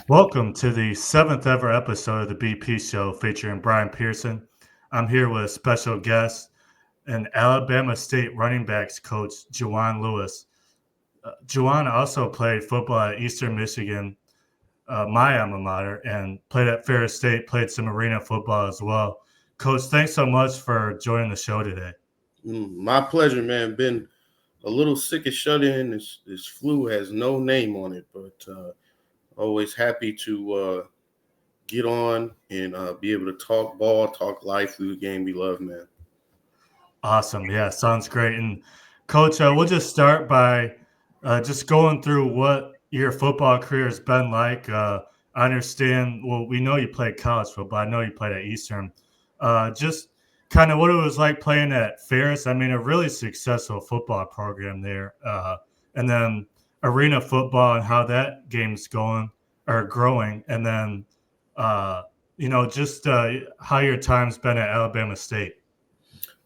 Welcome to the seventh ever episode of the BP Show featuring Brian Pearson. I'm here with special guest and Alabama State running backs coach Juwan Lewis. Juwan also played football at Eastern Michigan, my alma mater, and played at Ferris State, played some arena football as well. Coach, thanks so much for joining the show today. My pleasure, man. Been a little sick and shut in. This flu has no name on it, but always happy to get on and be able to talk ball, talk life through the game we love, man. Awesome. Yeah, sounds great. And coach, we'll just start by just going through what your football career has been like. I understand, well, we know you played college football. I know you played at Eastern. Just kind of what it was like playing at Ferris. I mean, a really successful football program there. And then arena football and how that game's going or growing. And then, just how your time's been at Alabama State.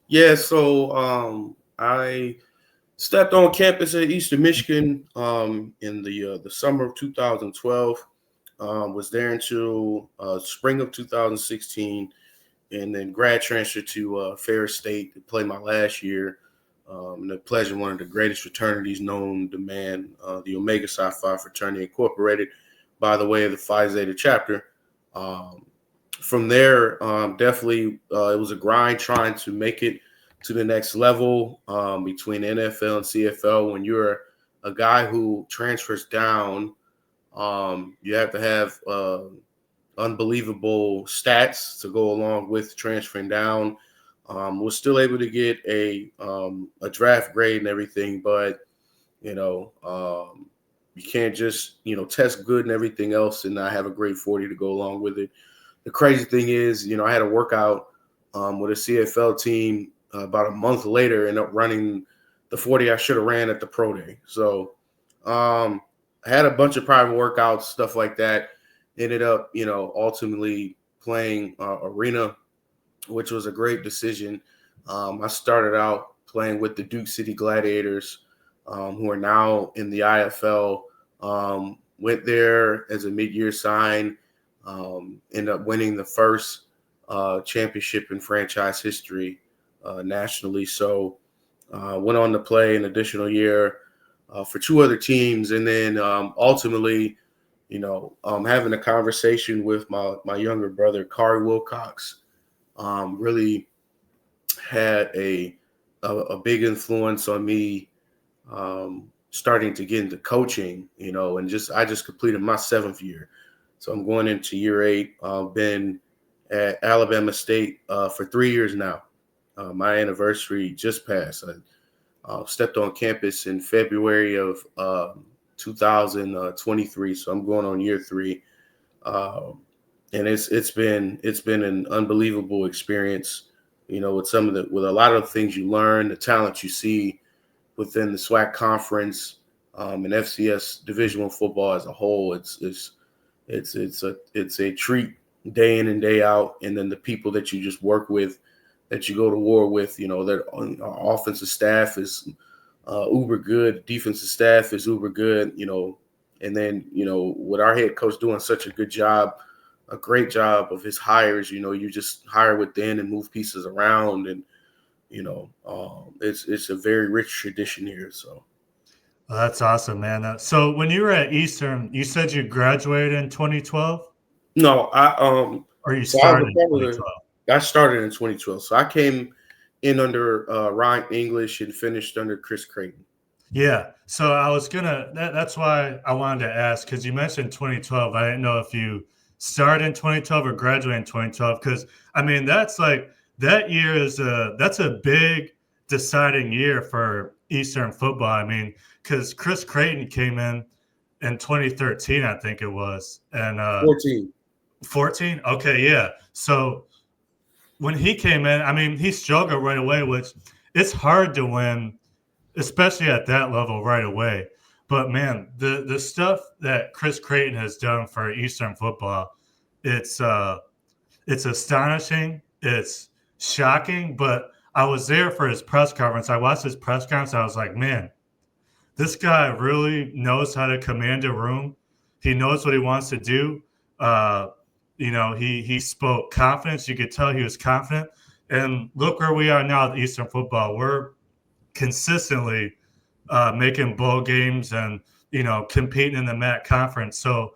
Yeah, so I stepped on campus at Eastern Michigan in the summer of 2012. Was there until spring of 2016, and then grad transfer to Ferris State to play my last year. And the pleasure, one of the greatest fraternities known to man, the Omega Psi Phi Fraternity Incorporated, by the way of the Phi Zeta chapter. Um, from there, definitely it was a grind trying to make it to the next level between NFL and CFL. When you're a guy who transfers down, you have to have unbelievable stats to go along with transferring down. Was still able to get a draft grade and everything, but you know you can't just test good and everything else and not have a grade 40 to go along with it. The crazy thing is, I had a workout with a CFL team about a month later, ended up running the 40 I should have ran at the pro day. So I had a bunch of private workouts, stuff like that. Ended up, ultimately playing arena, which was a great decision. I started out playing with the Duke City Gladiators, who are now in the IFL. Went there as a mid-year sign. Ended up winning the first championship in franchise history nationally. So went on to play an additional year for two other teams. And then ultimately, having a conversation with my younger brother, Kari Wilcox, really had a big influence on me starting to get into coaching, and I just completed my 7th year. So I'm going into year 8. I've been at Alabama State for 3 years now. My anniversary just passed. I stepped on campus in February of 2023, so I'm going on year 3, and it's been an unbelievable experience. With with a lot of the things you learn, the talent you see within the SWAC conference and FCS Division I football as a whole. It's a treat day in and day out, and then the people that you just work with, that you go to war with, that our offensive staff is uber good, defensive staff is uber good, and then with our head coach doing such a good job, a great job of his hires, you just hire within and move pieces around, and it's a very rich tradition here. So. Well, that's awesome, man. So when you were at Eastern, you said you graduated in 2012, No, or you so I was started a in part of 2012? I started in 2012. So I came in under Ryan English and finished under Chris Creighton. Yeah. So I was that's why I wanted to ask, because you mentioned 2012. I didn't know if you started in 2012 or graduated in 2012. Because I mean, that year that's a big deciding year for Eastern football. I mean, because Chris Creighton came in 2013, I think it was, and 14. 14. Okay, yeah. So when he came in, I mean, he struggled right away, which it's hard to win, especially at that level right away. But man, the stuff that Chris Creighton has done for Eastern football, it's it's astonishing. It's shocking. But I was there for his press conference. I watched his press conference. I was like, man, this guy really knows how to command a room. He knows what he wants to do. Uh, he spoke confidence. You could tell he was confident. And look where we are now at Eastern football. We're consistently making bowl games and competing in the MAC conference. So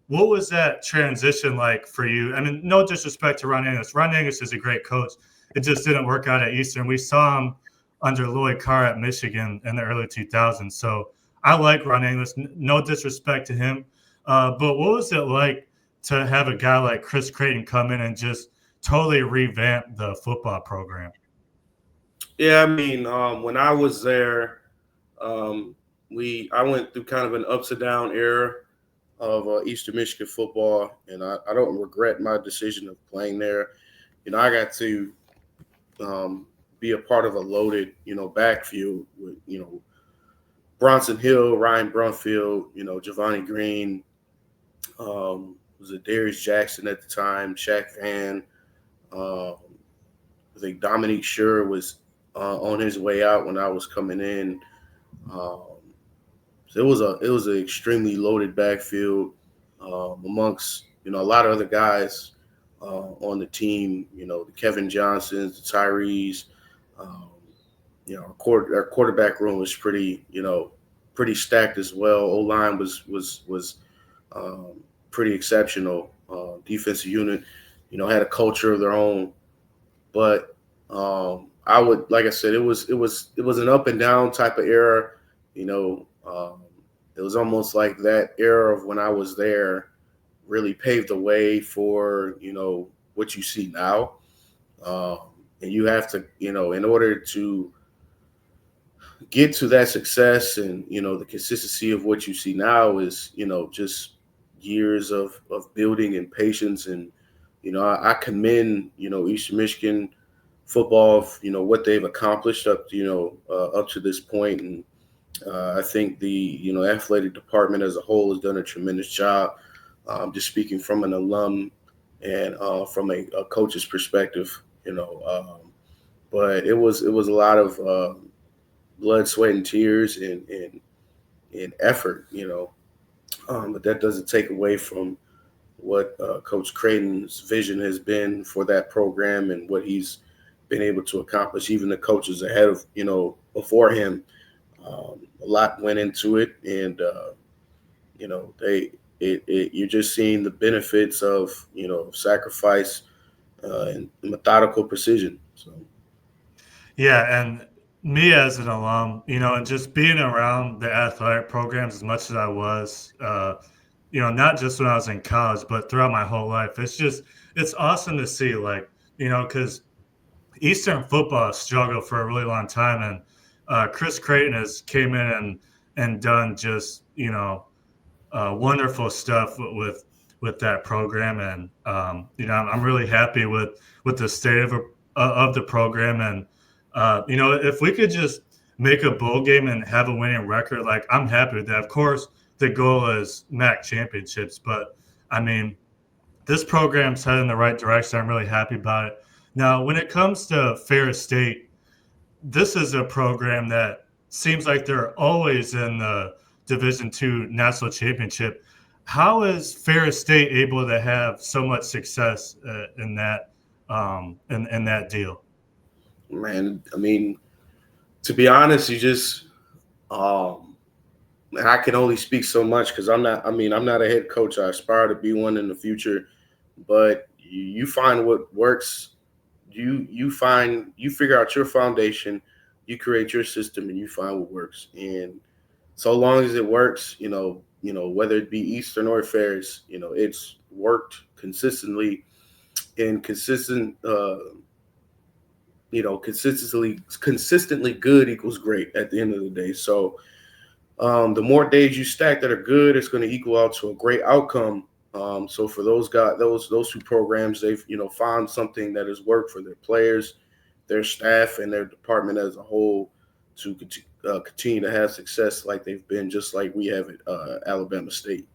what was that transition like for you? I mean, no disrespect to Ron English. Ron English is a great coach. It just didn't work out at Eastern. We saw him under Lloyd Carr at Michigan in the early 2000s. So I like Ron English. No disrespect to him. But what was it like to have a guy like Chris Creighton come in and just totally revamp the football program? Yeah, I mean, when I was there, I went through kind of an ups and down era of Eastern Michigan football, and I don't regret my decision of playing there. I got to be a part of a loaded, backfield with, Bronson Hill, Ryan Brumfield, Giovanni Green, was it Darius Jackson at the time, Shaq Fan. I think Dominique Sure was on his way out when I was coming in. Um, so it was an extremely loaded backfield amongst a lot of other guys on the team. The Kevin Johnsons, the Tyrees. Um, our quarterback room was pretty stacked as well. O line was pretty exceptional. Defensive unit, had a culture of their own. But I would, like I said, it was an up and down type of era. It was almost like that era of when I was there really paved the way for what you see now. Um, and you have to, in order to get to that success and the consistency of what you see now is just years of building and patience. And I commend Eastern Michigan football, what they've accomplished up to this point. And I think the athletic department as a whole has done a tremendous job. Just speaking from an alum and from a coach's perspective, but it was a lot of blood, sweat, and tears and effort, but that doesn't take away from what Coach Creighton's vision has been for that program and what he's been able to accomplish. Even the coaches ahead of before him, a lot went into it, and you're just seeing the benefits of sacrifice and methodical precision. So. Yeah, and me as an alum, and just being around the athletic programs as much as I was, not just when I was in college, but throughout my whole life, it's awesome to see, like, because Eastern football struggled for a really long time, and Chris Creighton has came in and done just wonderful stuff with that program, and I'm really happy with the state of the program, and if we could just make a bowl game and have a winning record, like I'm happy with that. Of course, the goal is MAC championships, but I mean, this program's headed in the right direction. I'm really happy about it. Now, when it comes to Ferris State, this is a program that seems like they're always in the Division II national championship. How is Ferris State able to have so much success in that deal? Man, I mean, to be honest, you just and I can only speak so much because I'm not. I mean, I'm not a head coach. I aspire to be one in the future, but you find what works. You figure out your foundation, you create your system, and you find what works. And so long as it works, whether it be Eastern or Ferris, it's worked consistently and consistently good equals great at the end of the day. So the more days you stack that are good, it's going to equal out to a great outcome. So for those guys, those two programs, they've found something that has worked for their players, their staff, and their department as a whole to continue to have success like they've been, just like we have at Alabama State.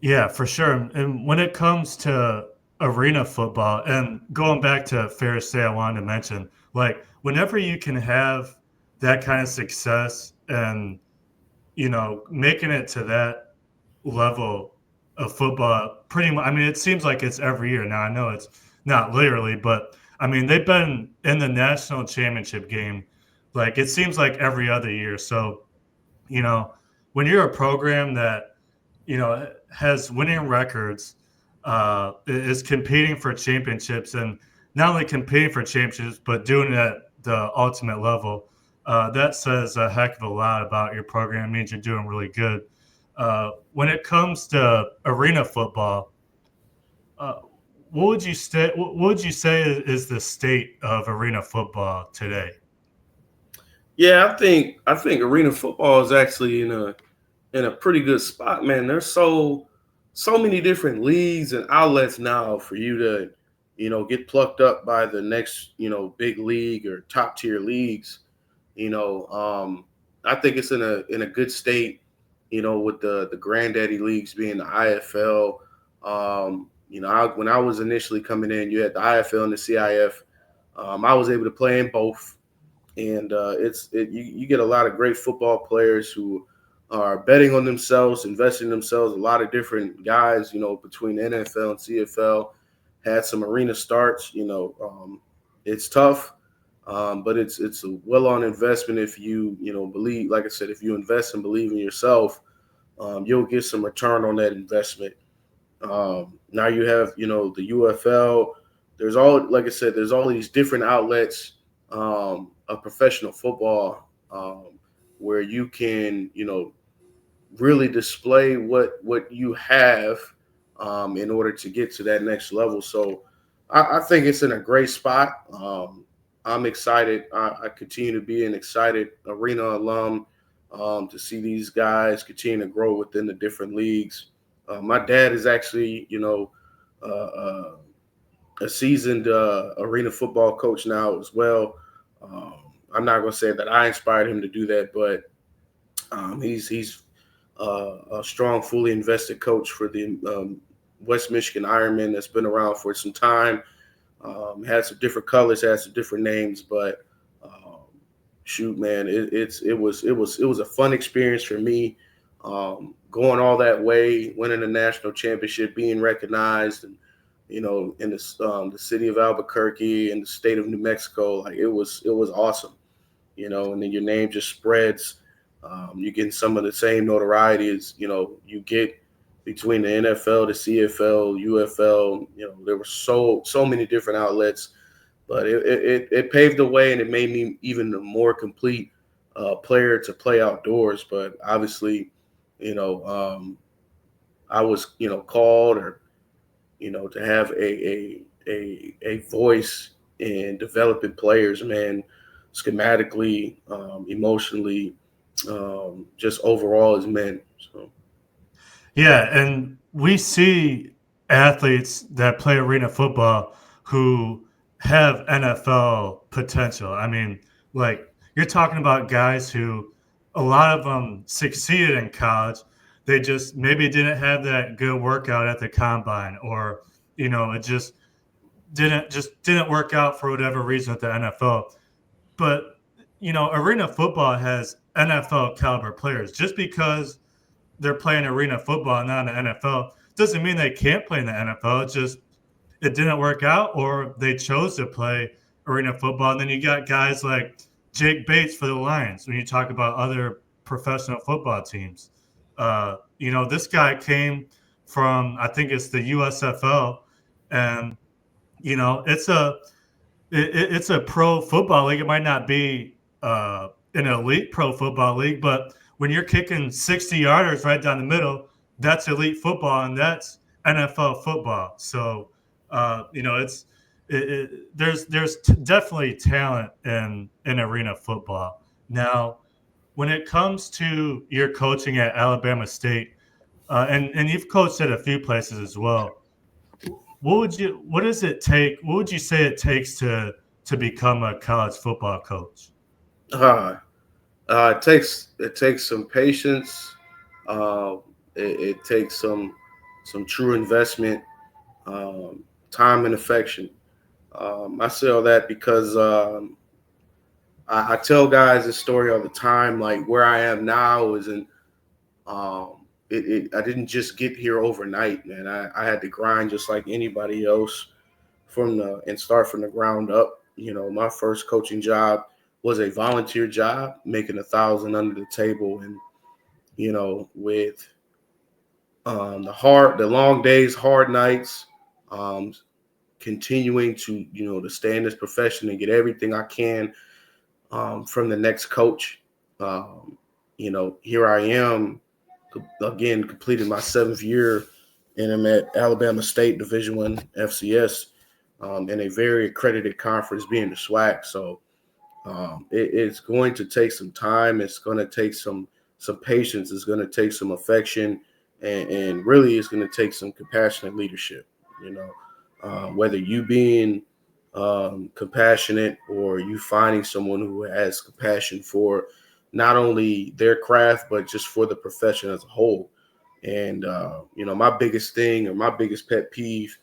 Yeah, for sure. And when it comes to arena football, and going back to Ferris State, I wanted to mention, like, whenever you can have that kind of success and, making it to that level of football pretty much. I mean, it seems like it's every year. Now, I know it's not literally, but I mean, they've been in the national championship game. Like, it seems like every other year. So, you know, when you're a program that, has winning records, is competing for championships, and not only competing for championships, but doing it at the ultimate level, that says a heck of a lot about your program. It means you're doing really good. When it comes to arena football, uh, what would you say is the state of arena football today? Yeah, I think arena football is actually in a pretty good spot, man. There's so many different leagues and outlets now for you to, get plucked up by the next, big league or top tier leagues. You know, I think it's in a good state, with the granddaddy leagues being the IFL. When I was initially coming in, you had the IFL and the CIF. I was able to play in both, and you get a lot of great football players who are betting on themselves, investing in themselves. A lot of different guys, between NFL and CFL, had some arena starts. It's tough, but it's a well on investment if you believe. Like I said, if you invest and believe in yourself, you'll get some return on that investment. Now you have the UFL. There's all like I said. There's all these different outlets of professional football, where you can really display what you have, in order to get to that next level. So I think it's in a great spot. I'm excited. I continue to be an excited arena alum, to see these guys continue to grow within the different leagues. My dad is actually, uh, uh, a seasoned arena football coach now as well. Um, I'm not going to say that I inspired him to do that, but he's a strong, fully invested coach for the West Michigan Ironmen that's been around for some time. Had some different colors, had some different names, but um, shoot, man, it was a fun experience for me. Going all that way, winning a national championship, being recognized, and in the city of Albuquerque and the state of New Mexico, like it was awesome. And then your name just spreads. You get some of the same notoriety as you get between the NFL, the CFL, UFL. There were so many different outlets, but it paved the way, and it made me even a more complete player to play outdoors. But obviously, I was called, or to have a voice in developing players, man, schematically, emotionally, just overall as men. So Yeah, and we see athletes that play arena football who have NFL potential. I mean, like, you're talking about guys who a lot of them succeeded in college. They just maybe didn't have that good workout at the combine, or it just didn't work out for whatever reason at the NFL. But arena football has NFL caliber players. Just because they're playing arena football and not in the NFL doesn't mean they can't play in the NFL. It's just it didn't work out, or they chose to play arena football. And then you got guys like Jake Bates for the Lions. When you talk about other professional football teams, this guy came from, I think it's the USFL, and it's it's a pro football league. It might not be an elite pro football league, but when you're kicking 60 yarders right down the middle, that's elite football, and that's NFL football. So, it's there's definitely talent in arena football. Now, when it comes to your coaching at Alabama State, and you've coached at a few places as well, what does it take? What would you say it takes to become a college football coach? uh, it takes some patience. Uh, it takes some true investment, um, time and affection. I say all that because I tell guys this story all the time. Like, where I am now is in, I didn't just get here overnight, man. I had to grind just like anybody else and start from the ground up. My first coaching job was a volunteer job, making 1,000 under the table, and with the long days, hard nights, um, continuing to stay in this profession and get everything I can from the next coach. Um, Here I am again, completed my 7th year, and I'm at Alabama State Division I FCS in a very accredited conference, being the SWAC. So it's going to take some time. It's going to take some patience. It's going to take some affection, and really, it's going to take some compassionate leadership. You know, whether you being compassionate or you finding someone who has compassion for not only their craft but just for the profession as a whole. And my biggest thing or my biggest pet peeve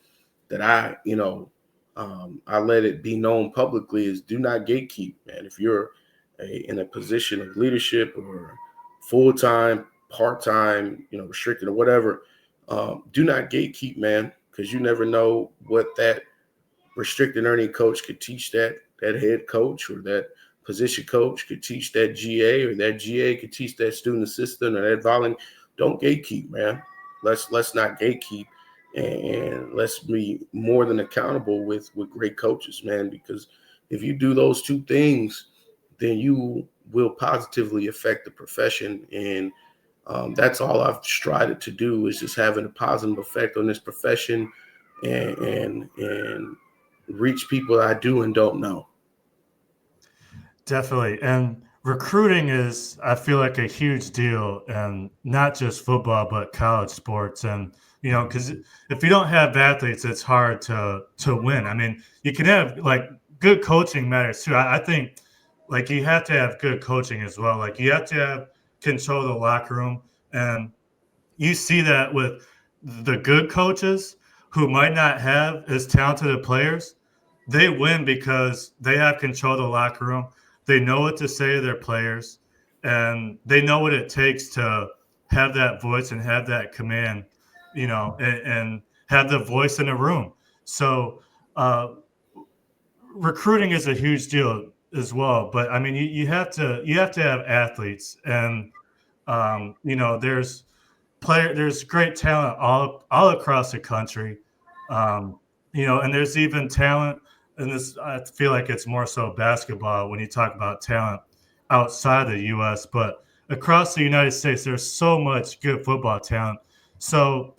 that I let it be known publicly is do not gatekeep, man. If you're in a position of leadership or full time, part time, restricted or whatever, do not gatekeep, man, because you never know what that restricted learning coach could teach that head coach, or that position coach could teach that GA, or that GA could teach that student assistant, or that volunteer. Don't gatekeep, man. Let's not gatekeep, and let's be more than accountable with great coaches, man. Because if you do those two things, then you will positively affect the profession. And that's all I've strived to do, is just having a positive effect on this profession, and reach people I do and don't know. Definitely. And recruiting is, I feel like, a huge deal, and not just football, but college sports. And, because if you don't have athletes, it's hard to win. I mean, you can have like good coaching matters too. I think like you have to have good coaching as well. Like you have to have control of the locker room. And you see that with the good coaches who might not have as talented of players. They win because they have control of the locker room. They know what to say to their players, and they know what it takes to have that voice and have that command, and have the voice in the room. So, uh, recruiting is a huge deal as well. But I mean, you have to have athletes, and there's great talent all across the country. Um, and there's even talent, and this I feel like it's more so basketball when you talk about talent outside the US, but across the United States there's so much good football talent. So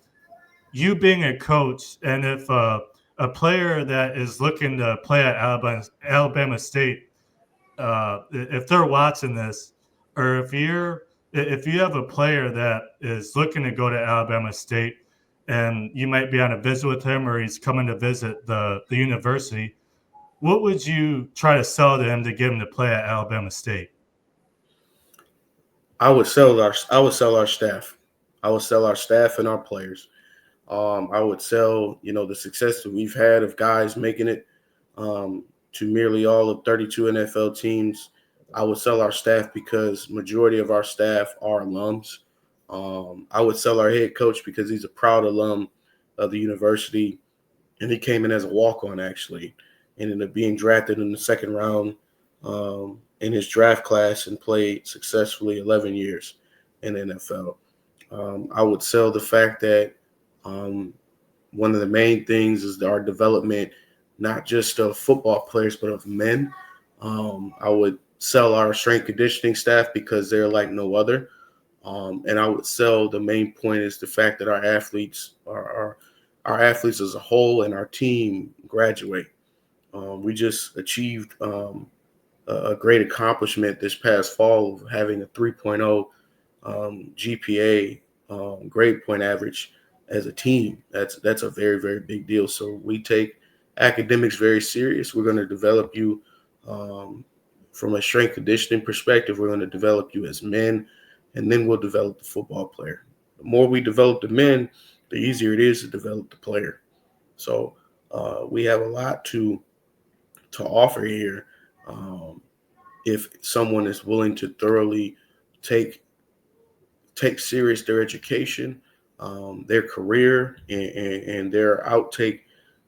you being a coach, and if a player that is looking to play at Alabama State, if they're watching this, or if you have a player that is looking to go to Alabama State, and you might be on a visit with him, or he's coming to visit the university, what would you try to sell to him to get him to play at Alabama State? I would sell our staff. I would sell our staff and our players. I would sell, the success that we've had of guys making it to merely all of 32 NFL teams. I would sell our staff because majority of our staff are alums. I would sell our head coach because he's a proud alum of the university, and he came in as a walk-on, actually, and ended up being drafted in the second round in his draft class, and played successfully 11 years in the NFL. I would sell the fact that um, one of the main things is our development, not just of football players, but of men. I would sell our strength conditioning staff because they're like no other. And I would sell the main point is the fact that our athletes as a whole and our team graduate. We just achieved a great accomplishment this past fall of having a 3.0 GPA, grade point average as a team. That's a very, very big deal. So we take academics very serious. We're going to develop you um, from a strength conditioning perspective. We're going to develop you as men, and then we'll develop the football player. The more we develop the men, the easier it is to develop the player. So we have a lot to offer here. Um, if someone is willing to thoroughly take take serious their education, their career, and their outtake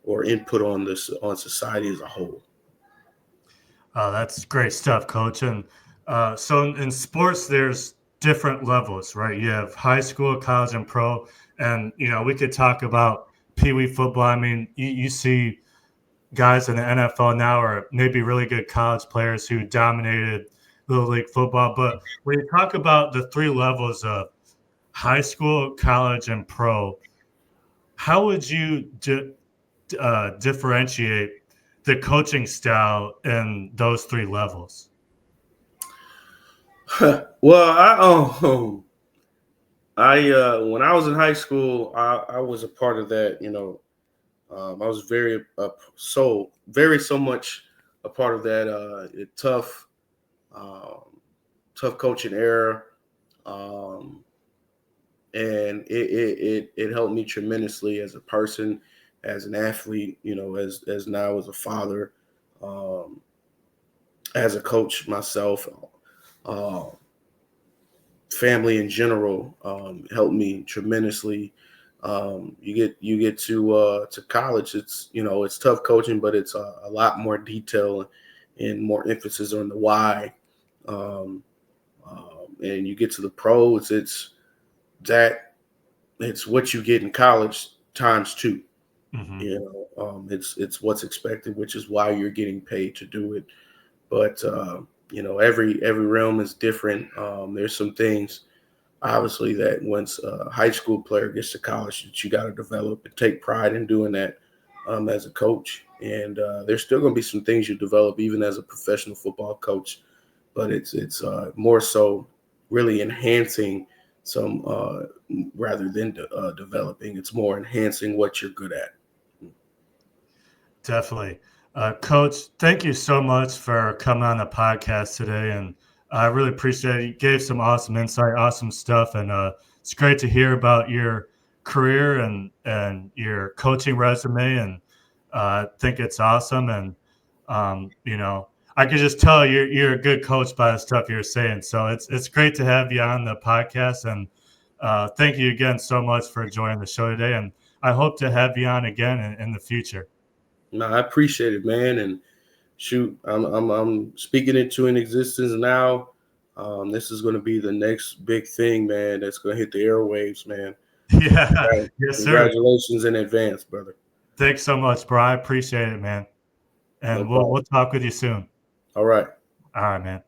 or input on this on society as a whole. That's great stuff, Coach. And so in sports, there's different levels, right? You have high school, college, and pro. And, we could talk about Pee Wee football. I mean, you see guys in the NFL now are maybe really good college players who dominated Little League football. But when you talk about the three levels of high school, college, and pro, how would you differentiate the coaching style in those three levels? Well, I when I was in high school, I was a part of that. I was very so much a part of that um, tough coaching era, um, and it helped me tremendously as a person, as an athlete. As now as a father, um, as a coach myself. Uh, Family in general helped me tremendously. You get to college. It's tough coaching, but it's a lot more detail and more emphasis on the why. Um, and you get to the pros. That it's what you get in college times two. Mm-hmm. It's what's expected, which is why you're getting paid to do it. But every realm is different. There's some things obviously that once a high school player gets to college that you got to develop and take pride in doing that as a coach. And there's still going to be some things you develop even as a professional football coach, but it's more so really enhancing some rather than developing. It's more enhancing what you're good at. Definitely. Coach, thank you so much for coming on the podcast today. And I really appreciate it. You gave some awesome insight, awesome stuff. And it's great to hear about your career and your coaching resume. And I think it's awesome. And, I could just tell you're a good coach by the stuff you're saying. So it's great to have you on the podcast. And thank you again so much for joining the show today. And I hope to have you on again in the future. No, I appreciate it, man. And shoot, I'm speaking into an existence now. This is going to be the next big thing, man. That's going to hit the airwaves, man. Yeah. Yes, sir. Congratulations in advance, brother. Thanks so much, bro. I appreciate it, man. No And we'll problem. talk with you soon. All right. All right, man.